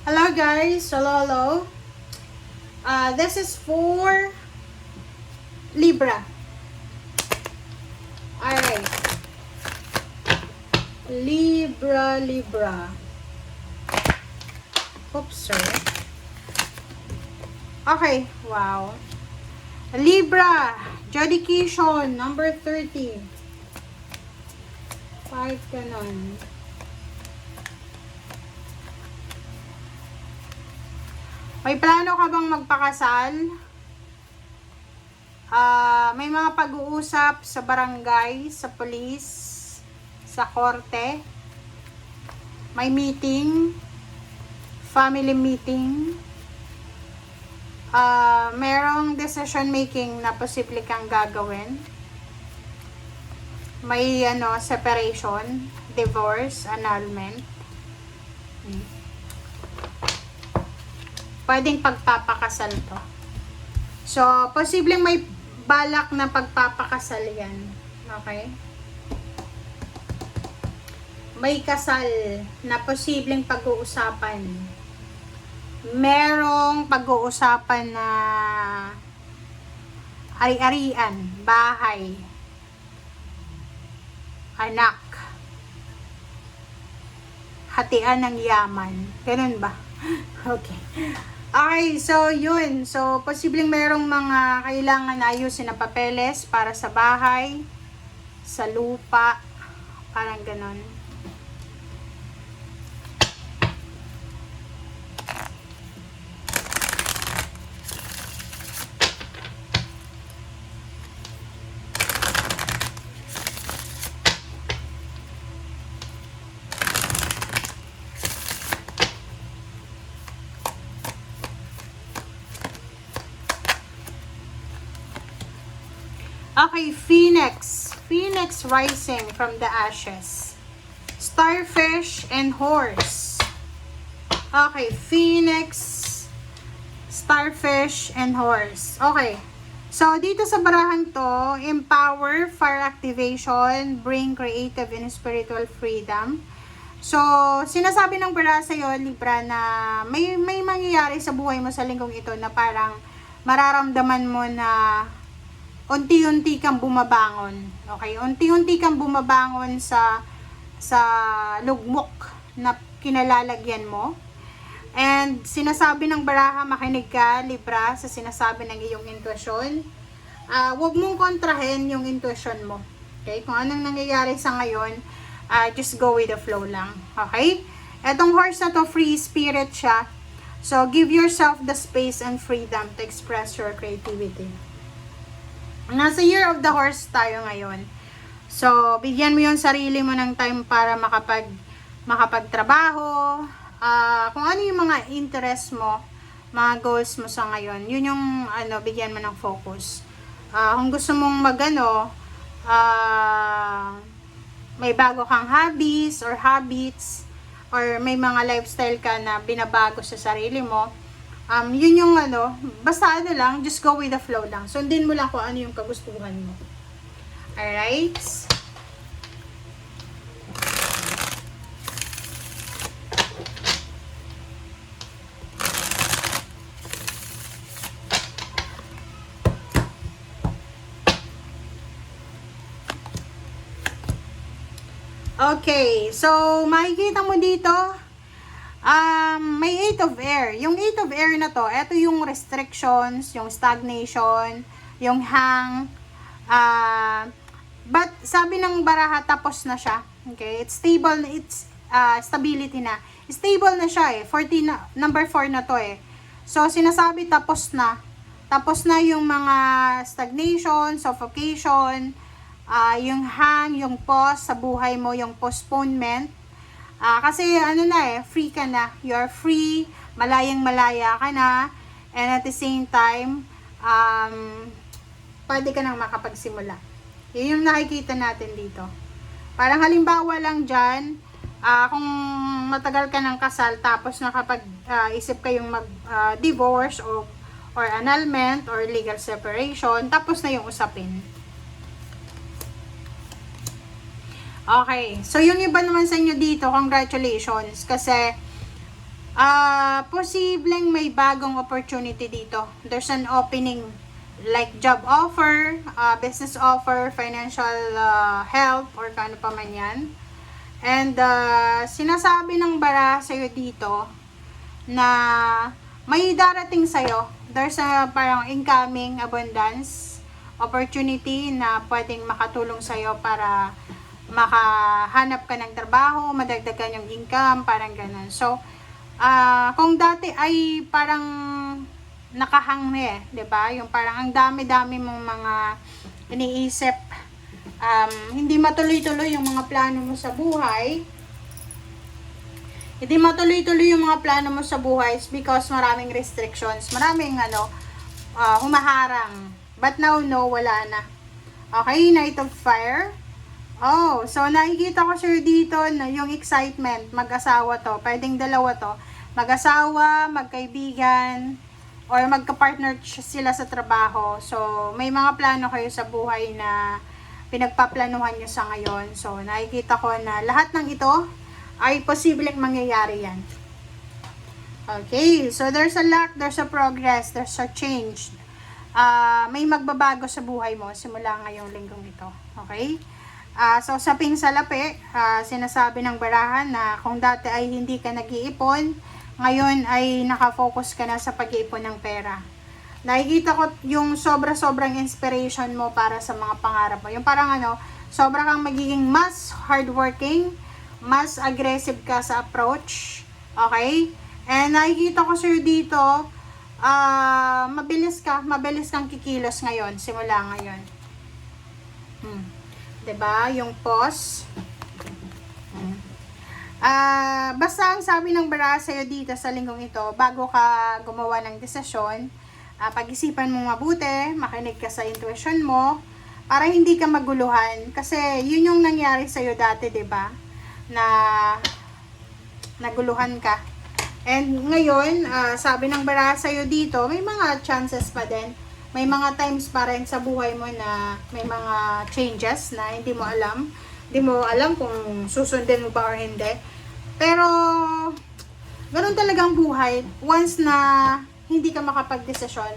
Hello guys, hello. This is for Libra. Alright. Libra. Oops, sorry. Okay, wow. Libra, dedication, number 30. 5 ganon. May plano ka bang magpakasal? May mga pag-uusap sa barangay, sa police, sa korte. May meeting, family meeting. Merong decision making na posible kang gagawin. May separation, divorce, annulment. Pwedeng pagpapakasal to. So, posibleng may balak na pagpapakasal yan. Okay? May kasal na posibleng pag-uusapan. Merong pag-uusapan na ari-arian, bahay, anak, hatian ng yaman. Ganun ba? Okay. Okay, so yun. So, posibleng merong mga kailangan na ayusin na papeles para sa bahay, sa lupa, parang ganon. Okay, Phoenix. Phoenix rising from the ashes. Starfish and horse. Okay, Phoenix, starfish, and horse. Okay. So, dito sa barahan to, empower, fire activation, bring creative and spiritual freedom. So, sinasabi ng bara sa'yo, Libra, na may mangyayari sa buhay mo sa linggong ito na parang mararamdaman mo na unti-unti kang bumabangon. Okay? Unti-unti kang bumabangon sa lugmok na kinalalagyan mo. And sinasabi ng baraha, makinig ka, Libra, sa sinasabi ng iyong intuition. Huwag mong kontrahin yung intuition mo. Okay? Kung anong nangyayari sa ngayon, just go with the flow lang. Okay? Etong horse na to, free spirit siya. So, give yourself the space and freedom to express your creativity. Nasa year of the horse tayo ngayon. So, bigyan mo yung sarili mo ng time para makapagtrabaho. Kung ano yung mga interest mo, mga goals mo sa ngayon, yun yung bigyan mo ng focus. Kung gusto mong may bago kang hobbies or habits, or may mga lifestyle ka na binabago sa sarili mo, yun yung basta lang, just go with the flow lang. Sundin mo lang kung ano yung kagustuhan mo. Alright? Okay, so makikita mo dito, may 8 of air. Yung 8 of air na to, ito yung restrictions, yung stagnation, yung hang. But sabi ng baraha, tapos na siya. Okay, it's stable, it's stability na. Stable na siya eh. Number 4 na to eh. So sinasabi tapos na. Tapos na yung mga stagnation, suffocation, yung hang, yung pause sa buhay mo, yung postponement. Kasi free ka na. You're free, malayang-malaya ka na, and at the same time, pwede ka nang makapagsimula. Yun yung nakikita natin dito. Parang halimbawa lang dyan, kung matagal ka ng kasal, tapos isip kayong mag-divorce or annulment or legal separation, tapos na yung usapin. Okay. So, yung iba naman sa inyo dito, congratulations. Kasi, Posibleng may bagong opportunity dito. There's an opening like job offer, business offer, financial help, or kano pa man yan. And sinasabi ng bara sa'yo dito na may darating sa'yo. There's a parang incoming abundance opportunity na pwedeng makatulong sa'yo para makahanap ka ng trabaho, madagdagan yung income, parang ganun. So, kung dati ay parang nakahang na 'di ba? Yung parang ang dami-dami mong mga iniisip, hindi matuloy-tuloy yung mga plano mo sa buhay. Hindi matuloy-tuloy yung mga plano mo sa buhay because maraming restrictions, maraming humaharang. But now, no, wala na. Okay, Knight of Fire. Oh, so nakikita ko sir dito na yung excitement, mag-asawa to, pwedeng dalawa to, mag-asawa, magkaibigan, or magka-partner sila sa trabaho. So, may mga plano kayo sa buhay na pinagpaplanuhan nyo sa ngayon. So, nakikita ko na lahat ng ito ay posibleng mangyayari yan. Okay, so there's a luck, there's a progress, there's a change. May magbabago sa buhay mo simula ngayong linggong ito. Okay? So, sa pingsalapi, sinasabi ng barahan na kung dati ay hindi ka nag-iipon, ngayon ay nakafocus ka na sa pag-iipon ng pera. Nakikita ko yung sobra-sobrang inspiration mo para sa mga pangarap mo. Yung parang sobra kang magiging mas hardworking, mas aggressive ka sa approach. Okay? And nakikita ko sir dito, mabilis kang kikilos ngayon, simula ngayon. Diba? Yung pause. Basta ang sabi ng bara sa'yo dito sa linggong ito, bago ka gumawa ng desisyon, pag-isipan mo mabuti, makinig ka sa intuition mo, para hindi ka maguluhan. Kasi yun yung nangyari sa'yo dati, diba? Na naguluhan ka. And ngayon, sabi ng bara sa'yo dito, may mga chances pa din. May mga times pa rin sa buhay mo na may mga changes na hindi mo alam. Hindi mo alam kung susundin mo ba or hindi. Pero, ganun talagang buhay. Once na hindi ka makapag-desisyon,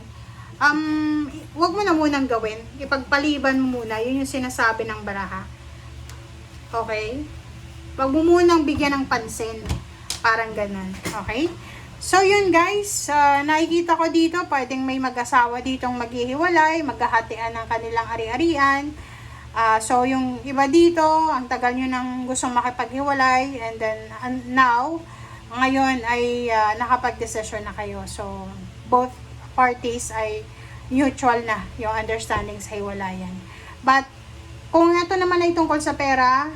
wag mo na munang gawin. Ipagpaliban mo muna. Yun yung sinasabi ng baraha. Okay? Wag mo munang bigyan ng pansin. Parang ganun. Okay? So, yun guys, nakikita ko dito, pwedeng may mag-asawa ditong maghihiwalay, maghahatian ng kanilang ari-arian. So, yung iba dito, ang tagal nyo nang gustong makipaghiwalay, and then now, ngayon ay nakapag-desisyon na kayo. So, both parties ay mutual na yung understanding sa hiwalayan. But, kung ito naman ay tungkol sa pera,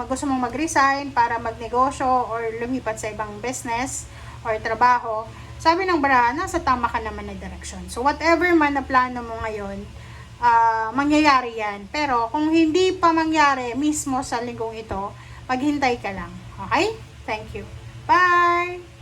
gusto mong mag-resign para magnegosyo or lumipat sa ibang business or trabaho, sabi ng baraha, nasa tama ka naman na direksyon. So, whatever man na plano mo ngayon, mangyayari yan. Pero, kung hindi pa mangyari mismo sa linggong ito, maghintay ka lang. Okay? Thank you. Bye!